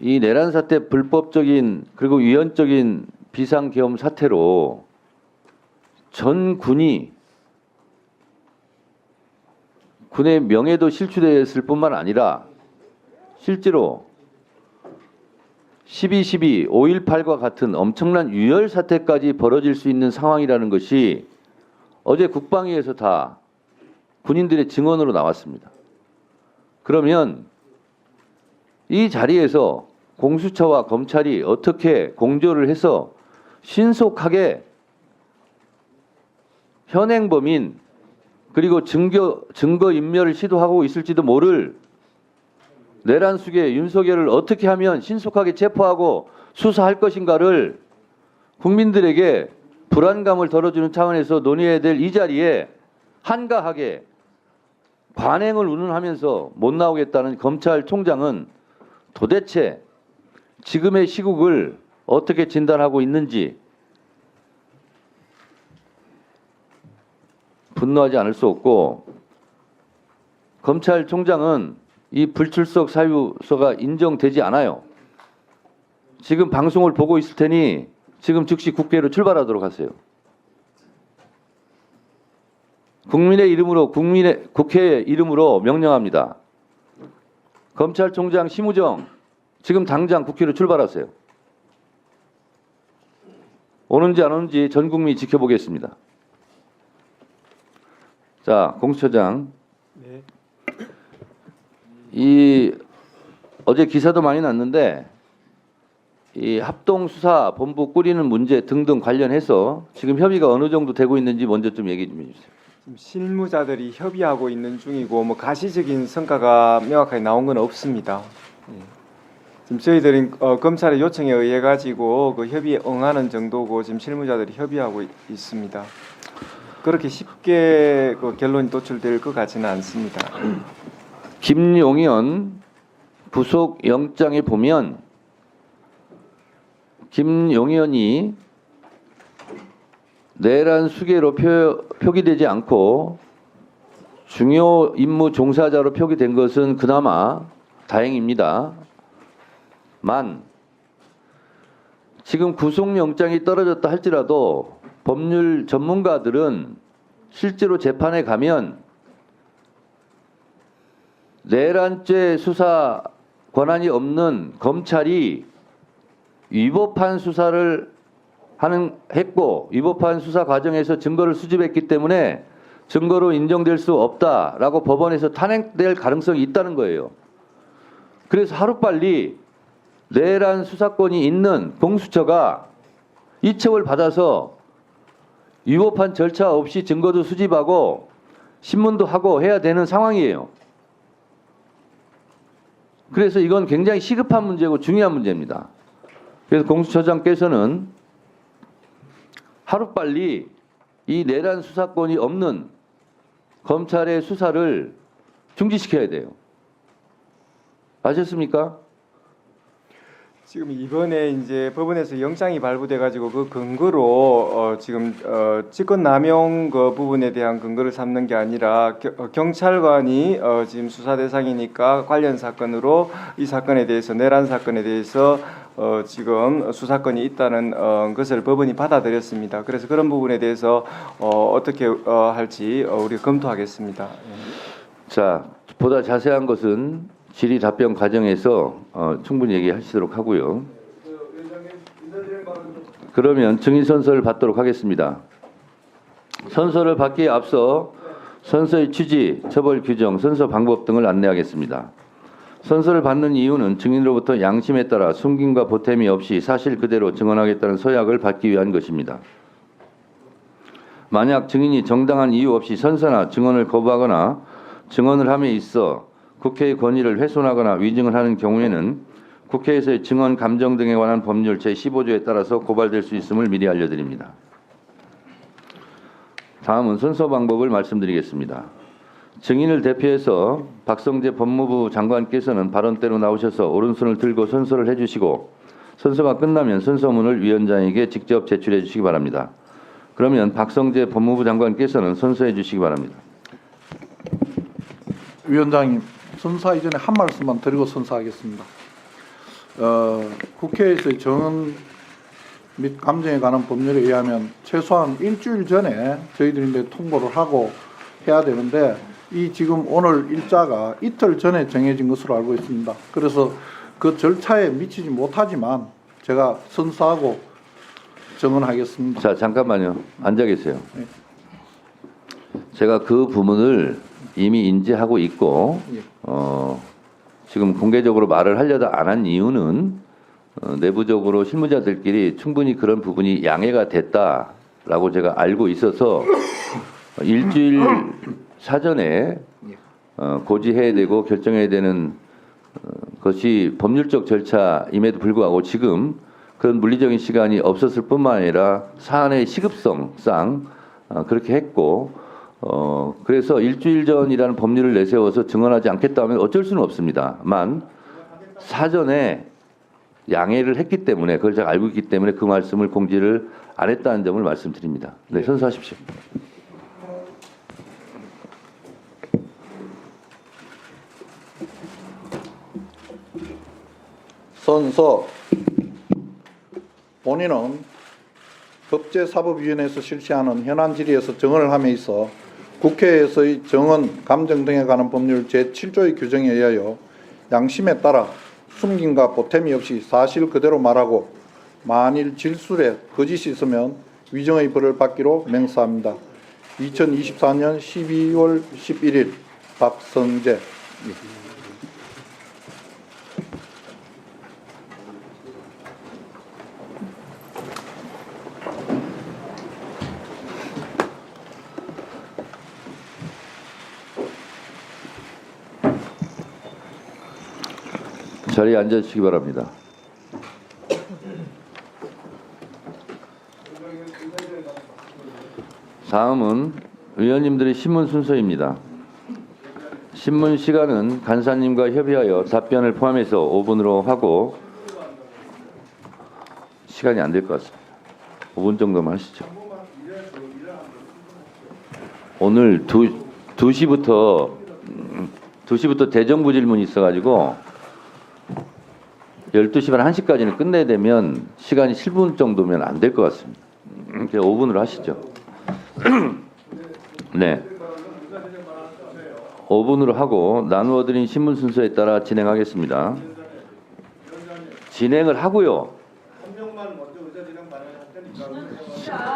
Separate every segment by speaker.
Speaker 1: 이 내란 사태 불법적인 그리고 위헌적인 비상계엄 사태로 전 군이 군의 명예도 실추됐을 뿐만 아니라 실제로 12.12, 5.18과 같은 엄청난 유혈 사태까지 벌어질 수 있는 상황이라는 것이 어제 국방위에서 다 군인들의 증언으로 나왔습니다. 그러면 이 자리에서 공수처와 검찰이 어떻게 공조를 해서 신속하게 현행범인 그리고 증거 인멸을 시도하고 있을지도 모를 내란 수계 윤석열을 어떻게 하면 신속하게 체포하고 수사할 것인가를 국민들에게 불안감을 덜어주는 차원에서 논의해야 될 이 자리에 한가하게 관행을 운운하면서 못 나오겠다는 검찰총장은 도대체 지금의 시국을 어떻게 진단하고 있는지 분노하지 않을 수 없고, 검찰총장은 이 불출석 사유서가 인정되지 않아요. 지금 방송을 보고 있을 테니 지금 즉시 국회로 출발하도록 하세요. 국민의 이름으로 국회의 이름으로 명령합니다. 검찰총장 심우정 지금 당장 국회로 출발하세요. 오는지 안 오는지 전 국민이 지켜보겠습니다. 자, 공수처장.
Speaker 2: 네.
Speaker 1: 이 어제 기사도 많이 났는데 이 합동수사본부 꾸리는 문제 등등 관련해서 지금 협의가 어느 정도 되고 있는지 먼저 좀 얘기 좀 해주세요.
Speaker 2: 지금 실무자들이 협의하고 있는 중이고 뭐 가시적인 성과가 명확하게 나온 건 없습니다. 예. 지금 저희들은 검찰의 요청에 의해 가지고 그 협의에 응하는 정도고 지금 실무자들이 협의하고 있습니다. 그렇게 쉽게 그 결론이 도출될 것 같지는 않습니다.
Speaker 1: 김용현 부속 영장에 보면 김용현이 내란 수괴로 표기되지 않고 중요 임무 종사자로 표기된 것은 그나마 다행입니다. 지금 구속영장이 떨어졌다 할지라도 법률 전문가들은 실제로 재판에 가면 내란죄 수사 권한이 없는 검찰이 위법한 수사를 했고 위법한 수사 과정에서 증거를 수집했기 때문에 증거로 인정될 수 없다라고 법원에서 탄핵될 가능성이 있다는 거예요. 그래서 하루빨리 내란 수사권이 있는 공수처가 이첩을 받아서 위법한 절차 없이 증거도 수집하고 신문도 하고 해야 되는 상황이에요. 그래서 이건 굉장히 시급한 문제고 중요한 문제입니다. 그래서 공수처장께서는 하루빨리 이 내란 수사권이 없는 검찰의 수사를 중지시켜야 돼요. 아셨습니까?
Speaker 2: 지금 이번에 이제 법원에서 영장이 발부돼 가지고 그 근거로 지금 직권남용 그 부분에 대한 근거를 삼는 게 아니라 경찰관이 지금 수사 대상이니까 관련 사건으로 이 사건에 대해서 내란 사건에 대해서 지금 수사권이 있다는 것을 법원이 받아들였습니다. 그래서 그런 부분에 대해서 어떻게 할지 우리가 검토하겠습니다.
Speaker 1: 자, 보다 자세한 것은 질의 답변 과정에서 충분히 얘기하시도록 하고요. 그러면 증인 선서를 받도록 하겠습니다. 선서를 받기에 앞서 선서의 취지, 처벌 규정, 선서 방법 등을 안내하겠습니다. 선서를 받는 이유는 증인으로부터 양심에 따라 숨김과 보탬이 없이 사실 그대로 증언하겠다는 서약을 받기 위한 것입니다. 만약 증인이 정당한 이유 없이 선서나 증언을 거부하거나 증언을 함에 있어 국회의 권위를 훼손하거나 위증을 하는 경우에는 국회에서의 증언 감정 등에 관한 법률 제15조에 따라서 고발될 수 있음을 미리 알려드립니다. 다음은 선서 방법을 말씀드리겠습니다. 증인을 대표해서 박성재 법무부 장관께서는 발언대로 나오셔서 오른손을 들고 선서를 해주시고 선서가 끝나면 선서문을 위원장에게 직접 제출해 주시기 바랍니다. 그러면 박성재 법무부 장관께서는 선서해 주시기 바랍니다.
Speaker 3: 위원장님, 선서 이전에 한 말씀만 드리고 선서하겠습니다. 국회에서의 정언 및 감정에 관한 법률에 의하면 최소한 일주일 전에 저희들이 이제 통보를 하고 해야 되는데 이 지금 오늘 일자가 이틀 전에 정해진 것으로 알고 있습니다. 그래서 그 절차에 미치지 못하지만 제가 선서하고 정언하겠습니다.
Speaker 1: 자, 잠깐만요. 앉아 계세요.
Speaker 3: 네.
Speaker 1: 제가 그 부분을 이미 인지하고 있고
Speaker 3: 예.
Speaker 1: 지금 공개적으로 말을 하려다 안 한 이유는 내부적으로 실무자들끼리 충분히 그런 부분이 양해가 됐다라고 제가 알고 있어서 일주일 사전에 고지해야 되고 결정해야 되는 것이 법률적 절차임에도 불구하고 지금 그런 물리적인 시간이 없었을 뿐만 아니라 사안의 시급성상 그렇게 했고 그래서 일주일 전이라는 법률을 내세워서 증언하지 않겠다 하면 어쩔 수는 없습니다만 사전에 양해를 했기 때문에 그걸 제가 알고 있기 때문에 그 말씀을 공지를 안 했다는 점을 말씀드립니다. 네, 선서하십시오.
Speaker 3: 선서 본인은 법제사법위원회에서 실시하는 현안 질의에서 정언을 함에 있어 국회에서의 정언, 감정 등에 관한 법률 제7조의 규정에 의하여 양심에 따라 숨김과 보탬이 없이 사실 그대로 말하고 만일 진술에 거짓이 있으면 위정의 벌을 받기로 맹세합니다. 2024년 12월 11일 박성재.
Speaker 1: 자리에 앉아주시기 바랍니다. 다음은 의원님들의 신문 순서입니다. 신문 시간은 간사님과 협의하여 답변을 포함해서 5분으로 하고 시간이 안 될 것 같습니다. 5분 정도만 하시죠. 오늘 2시부터 대정부 질문이 있어가지고 12시 반 1시까지는 끝내야 되면 시간이 7분 정도면 안 될 것 같습니다. 5분으로 하시죠. 네. 5분으로 하고 나누어 드린 신문 순서에 따라 진행하겠습니다. 진행을 하고요.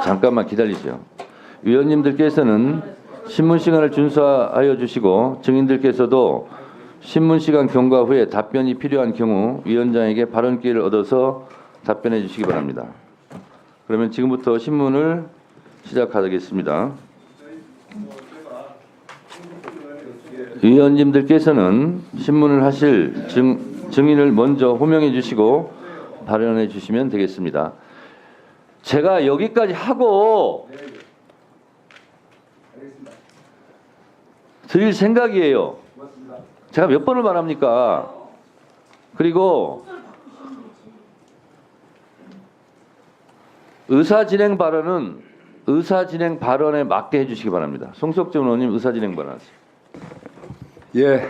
Speaker 1: 잠깐만 기다리세요. 위원님들께서는 신문 시간을 준수하여 주시고 증인들께서도 신문 시간 경과 후에 답변이 필요한 경우 위원장에게 발언 기회를 얻어서 답변해 주시기 바랍니다. 그러면 지금부터 신문을 시작하겠습니다. 위원님들께서는 신문을 하실 증인을 먼저 호명해 주시고 발언해 주시면 되겠습니다. 제가 여기까지 하고 드릴 생각이에요. 제가 몇 번을 말합니까? 그리고 의사진행 발언은 의사진행 발언에 맞게 해주시기 바랍니다. 송석준 의원님 의사진행 발언하세요.
Speaker 4: 예,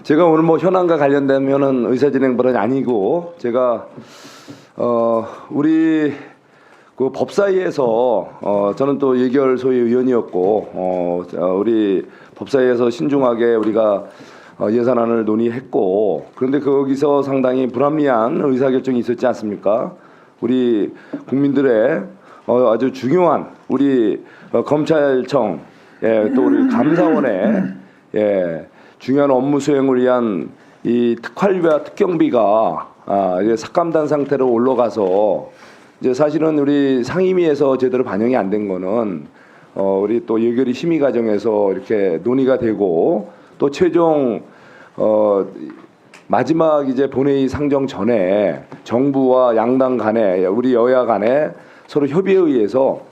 Speaker 4: 제가 오늘 뭐 현안과 관련되면은 의사진행 발언이 아니고 제가 우리 그 법사위에서 저는 또 예결 소위 의원이었고 우리 법사위에서 신중하게 우리가 예산안을 논의했고 그런데 거기서 상당히 불합리한 의사결정이 있었지 않습니까? 우리 국민들의 아주 중요한 우리 검찰청 또 우리 감사원의 중요한 업무 수행을 위한 이 특활비와 특경비가 이제 삭감된 상태로 올라가서 이제 사실은 우리 상임위에서 제대로 반영이 안 된 거는 우리 또 예결위 심의 과정에서 이렇게 논의가 되고 또 최종 마지막 이제 본회의 상정 전에 정부와 양당 간에 우리 여야 간에 서로 협의에 의해서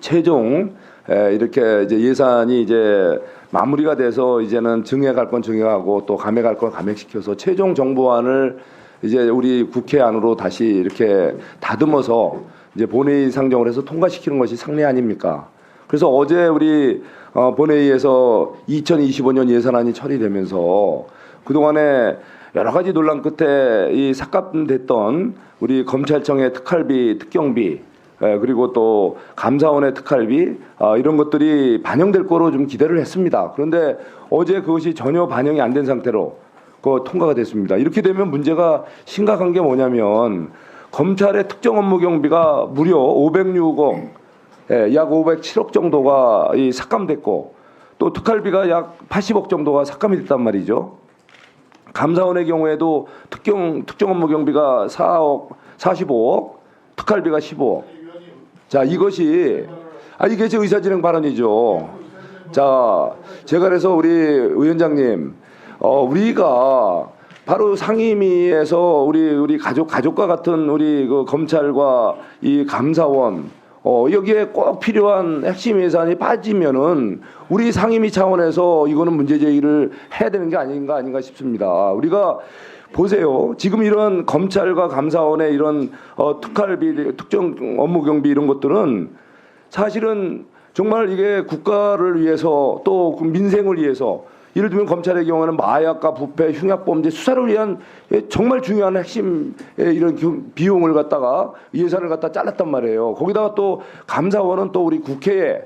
Speaker 4: 최종 이렇게 이제 예산이 이제 마무리가 돼서 이제는 증액할 건 증액하고 또 감액할 건 감액시켜서 최종 정부안을 이제 우리 국회 안으로 다시 이렇게 다듬어서 이제 본회의 상정을 해서 통과시키는 것이 상례 아닙니까? 그래서 어제 우리 본회의에서 2025년 예산안이 처리되면서 그동안에 여러 가지 논란 끝에 이 삭감됐던 우리 검찰청의 특활비, 특경비, 그리고 또 감사원의 특활비 이런 것들이 반영될 거로 좀 기대를 했습니다. 그런데 어제 그것이 전혀 반영이 안 된 상태로 통과가 됐습니다. 이렇게 되면 문제가 심각한 게 뭐냐면 검찰의 특정 업무 경비가 무려 506억, 약 507억 정도가 삭감됐고 또 특활비가 약 80억 정도가 삭감이 됐단 말이죠. 감사원의 경우에도 특정 업무 경비가 4억, 45억, 특활비가 15억. 자, 이것이 이게 제 의사진행 발언이죠. 자, 제가 그래서 우리 위원장님, 우리가 바로 상임위에서 우리 가족과 같은 우리 그 검찰과 이 감사원 여기에 꼭 필요한 핵심 예산이 빠지면은 우리 상임위 차원에서 이거는 문제 제기를 해야 되는 게 아닌가 싶습니다. 우리가 보세요. 지금 이런 검찰과 감사원의 이런 특활비, 특정 업무 경비 이런 것들은 사실은 정말 이게 국가를 위해서 또 민생을 위해서 예를 들면 검찰의 경우는 마약과 부패, 흉악범죄 수사를 위한 정말 중요한 핵심 이런 비용을 갖다가 예산을 갖다 잘랐단 말이에요. 거기다가 또 감사원은 또 우리 국회에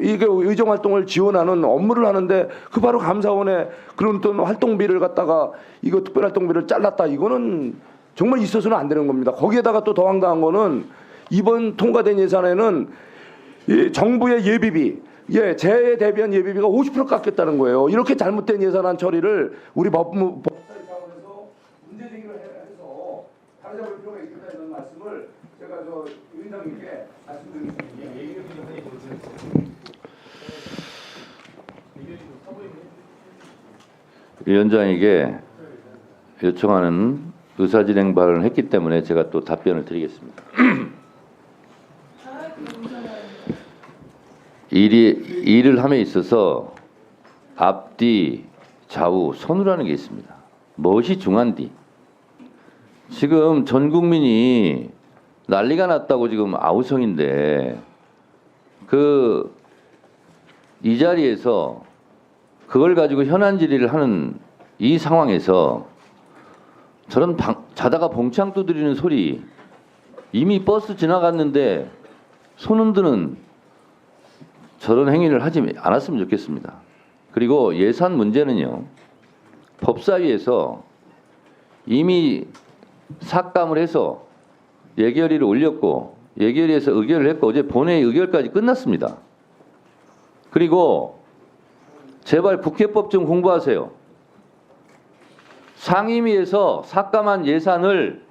Speaker 4: 이게 의정 활동을 지원하는 업무를 하는데 그 바로 감사원의 그런 또 활동비를 갖다가 이거 특별 활동비를 잘랐다. 이거는 정말 있어서는 안 되는 겁니다. 거기에다가 또 더 황당한 거는 이번 통과된 예산에는 이 정부의 예비비 재해에 대비한 예비비가 50% 깎였다는 거예요. 이렇게 잘못된 예산안 처리를 우리 법사위 차원에서 문제 제기를 해서 따라잡을 필요가 있다 이런 말씀을 제가 위원장님께 말씀드리겠습니다.
Speaker 1: 위원장에게 요청하는 의사진행 발언을 했기 때문에 제가 또 답변을 드리겠습니다. 일을 함에 있어서 앞뒤, 좌우, 손으라는 게 있습니다. 무엇이 중한디? 지금 전 국민이 난리가 났다고 지금 아우성인데 이 자리에서 그걸 가지고 현안 질의를 하는 이 상황에서 저런 자다가 봉창 두드리는 소리, 이미 버스 지나갔는데 손 흔드는 저런 행위를 하지 않았으면 좋겠습니다. 그리고 예산 문제는요, 법사위에서 이미 삭감을 해서 예결위를 올렸고 예결위에서 의결을 했고 어제 본회의 의결까지 끝났습니다. 그리고 제발 국회법 좀 공부하세요. 상임위에서 삭감한 예산을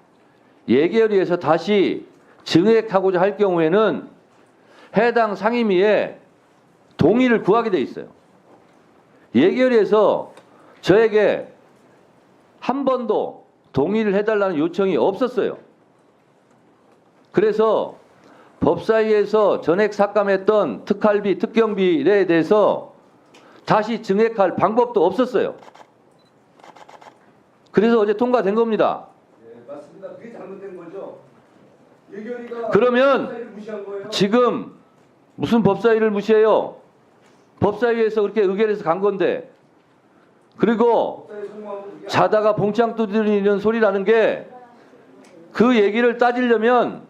Speaker 1: 예결위에서 다시 증액하고자 할 경우에는 해당 상임위에 동의를 구하게 돼 있어요. 예결위에서 저에게 한 번도 동의를 해달라는 요청이 없었어요. 그래서 법사위에서 전액 삭감했던 특활비, 특경비에 대해서 다시 증액할 방법도 없었어요. 그래서 어제 통과된 겁니다.
Speaker 4: 네, 맞습니다. 그게 잘못된 거죠. 예결위가
Speaker 1: 그러면
Speaker 4: 법사위를 무시한 거예요.
Speaker 1: 지금 무슨 법사위를 무시해요? 법사위에서 그렇게 의결해서 간 건데, 그리고
Speaker 4: 법사위 송구하고 그게
Speaker 1: 자다가 봉창 두드리는 소리라는 게 그 얘기를 따지려면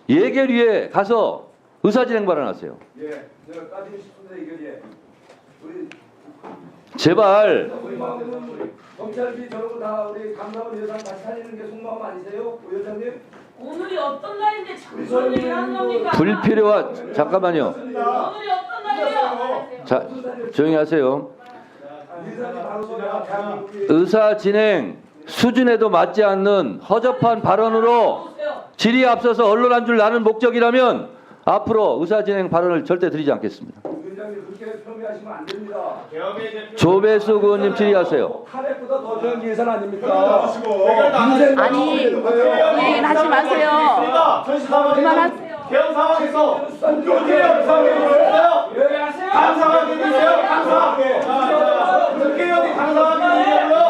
Speaker 1: 예결위에 가서 의사진행 발언하세요.
Speaker 4: 예, 제가 따지고 싶은데 예결위에 우리
Speaker 1: 제발
Speaker 4: 우리 마음대로 검찰비 저러고 다 우리 감사원 예산 다시 살리는 게 속마음 아니세요, 위원장님?
Speaker 5: 오늘이 어떤 날인데 자꾸 그런 얘기를 하는 겁니까?
Speaker 1: 불필요한, 잠깐만요.
Speaker 5: 오늘이 어떤 날이에요?
Speaker 1: 자, 조용히 하세요.
Speaker 4: 예산이 바로 그냥 대한민국이
Speaker 1: 의사 진행 수준에도 맞지 않는 허접한 발언으로 질의에 앞서서 언론 한 줄 나는 목적이라면 앞으로 의사 진행 발언을 절대 드리지 않겠습니다.
Speaker 4: 위원장님 그렇게 폄훼하시면 안 됩니다.
Speaker 1: 조배수 의원님 질의하세요.
Speaker 4: 탄핵보다 더 중요한 예산 아닙니까?
Speaker 6: 아니, 얘기하지 마세요. 그만하세요.
Speaker 7: 개헌 상황에서 국회의원 강상하게 되세요. 강상하게. 국회의원이 강상하게 되고요.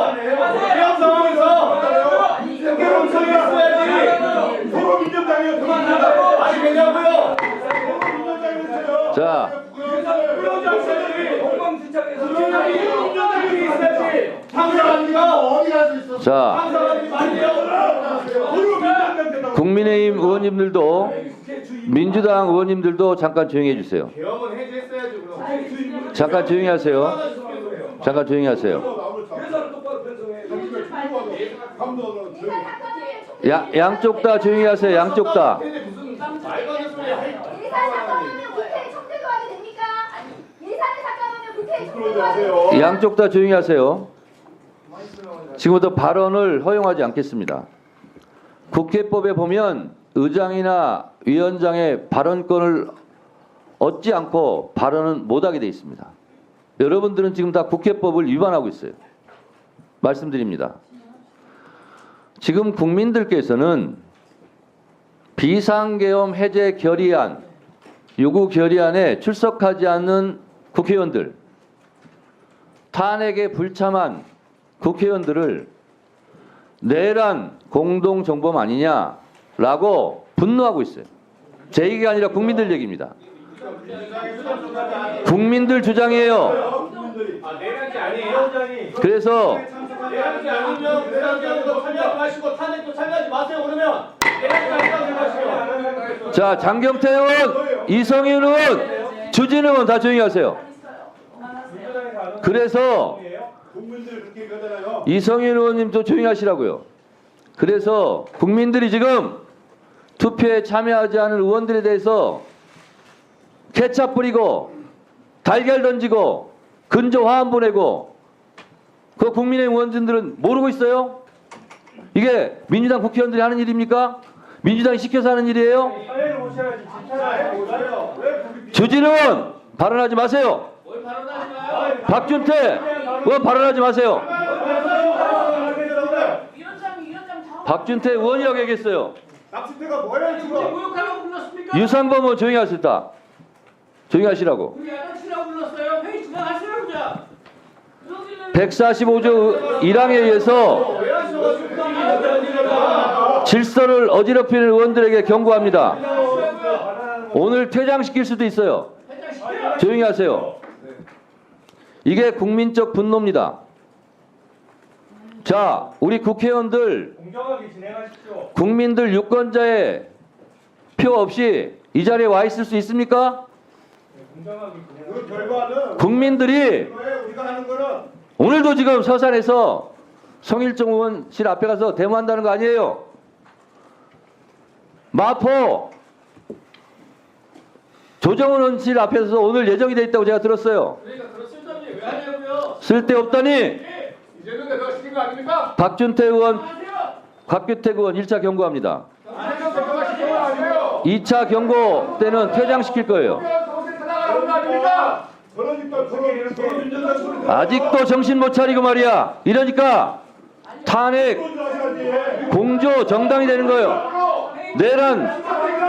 Speaker 7: 개헌 상황에서 국회의원 처리했어야지. 서로 민정당이요. 그만하라고. 아니 왜냐고요?
Speaker 1: 자,
Speaker 7: 민정당이 있어야지. 강상합니다. 어디 가서 있었어?
Speaker 1: 자, 국민의힘 의원님들도 민주당 의원님들도 잠깐 조용히 해주세요.
Speaker 7: 개엄은 해제했어야죠. 그럼.
Speaker 1: 잠깐 조용히 하세요. 잠깐 조용히 하세요. 양쪽 다 조용히 하세요. 양쪽 다.
Speaker 7: 말도 안 되는 소리 해.
Speaker 8: 예산 잠깐하면 국회에 청구가 하게 됩니까? 예산을 잠깐하면 국회에 청구가 하게 됩니까?
Speaker 1: 양쪽 다 조용히 하세요. 지금부터 발언을 허용하지 않겠습니다. 국회법에 보면 의장이나 위원장의 발언권을 얻지 않고 발언은 못하게 돼 있습니다. 여러분들은 지금 다 국회법을 위반하고 있어요. 말씀드립니다. 지금 국민들께서는 비상계엄 해제 결의안, 요구 결의안에 출석하지 않는 국회의원들, 탄핵에 불참한 국회의원들을 내란 공동정범 아니냐라고 분노하고 있어요. 제 얘기가 아니라 국민들 얘기입니다. 국민들 주장이에요.
Speaker 7: 아, 내란이 아니에요?
Speaker 1: 그래서
Speaker 7: 내란이 아니면 내란도 참여하지 마시고 탄핵도 참여하지 마세요. 그러면 내란이 아니라고 생각하시면.
Speaker 1: 자, 장경태 의원, 이성윤 의원, 주진 의원 다 조용히 하세요. 그래서
Speaker 7: 국민들 그렇게 얘기하잖아요.
Speaker 1: 이성윤 의원님도 조용히 하시라고요. 그래서 국민들이 지금 투표에 참여하지 않은 의원들에 대해서 케찹 뿌리고 달걀 던지고 근저 화환 보내고 그 국민의힘 의원들은 모르고 있어요? 이게 민주당 국회의원들이 하는 일입니까? 민주당이 시켜서 하는 일이에요? 주진 의원 발언하지 마세요. 박준태 의원 발언하지 마세요. 박준태 의원이라고 얘기했어요.
Speaker 7: 납치태가 뭐예요 지금?
Speaker 5: 모욕하려고 불렀습니까?
Speaker 1: 유상범 의원 조용히 하셨다. 조용히 하시라고.
Speaker 5: 그게 야단치라고 불렀어요. 회의 진행하시라고 그냥.
Speaker 1: 145조 1항에 의해서 질서를 어지럽히는 의원들에게 경고합니다. 오늘 퇴장시킬 수도 있어요. 조용히 하세요. 이게 국민적 분노입니다. 자, 우리 국회의원들
Speaker 7: 공정하게 진행하십시오.
Speaker 1: 국민들 유권자의 표 없이 이 자리에 와 있을 수 있습니까?
Speaker 7: 그 결과는
Speaker 1: 국민들이
Speaker 7: 우리가 하는 거는
Speaker 1: 오늘도 지금 서산에서 성일종 의원실 앞에 가서 데모한다는 거 아니에요? 마포 조정은 의원실 앞에서 오늘 예정이 돼 있다고 제가 들었어요.
Speaker 5: 그러니까 그런 쓸데없는 왜 하냐고요.
Speaker 1: 쓸데없다니
Speaker 7: 이재명 대표가 시킨 거 아닙니까?
Speaker 1: 박준태 의원,
Speaker 5: 하세요.
Speaker 1: 곽규택 의원 1차 경고합니다.
Speaker 7: 이재명 대표가 시킨 거 아니에요?
Speaker 1: 2차 경고 때는 퇴장시킬 거예요. 아직도 정신 못 차리고 말이야. 이러니까 탄핵 공조 정당이 되는 거예요. 내란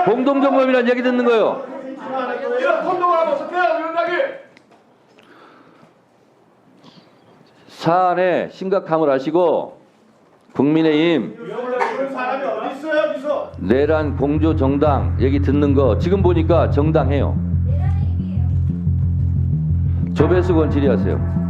Speaker 1: 공동정범이라는 얘기 듣는 거예요.
Speaker 7: 이런 선동을 하면 어떡해요, 위원장님?
Speaker 1: 사안의 심각함을 아시고 국민의힘
Speaker 7: 그런 사람이 어디 있어요, 여기서?
Speaker 1: 내란 공조 정당 얘기 듣는 거 지금 보니까 정당해요. 조배수 의원 질의하세요.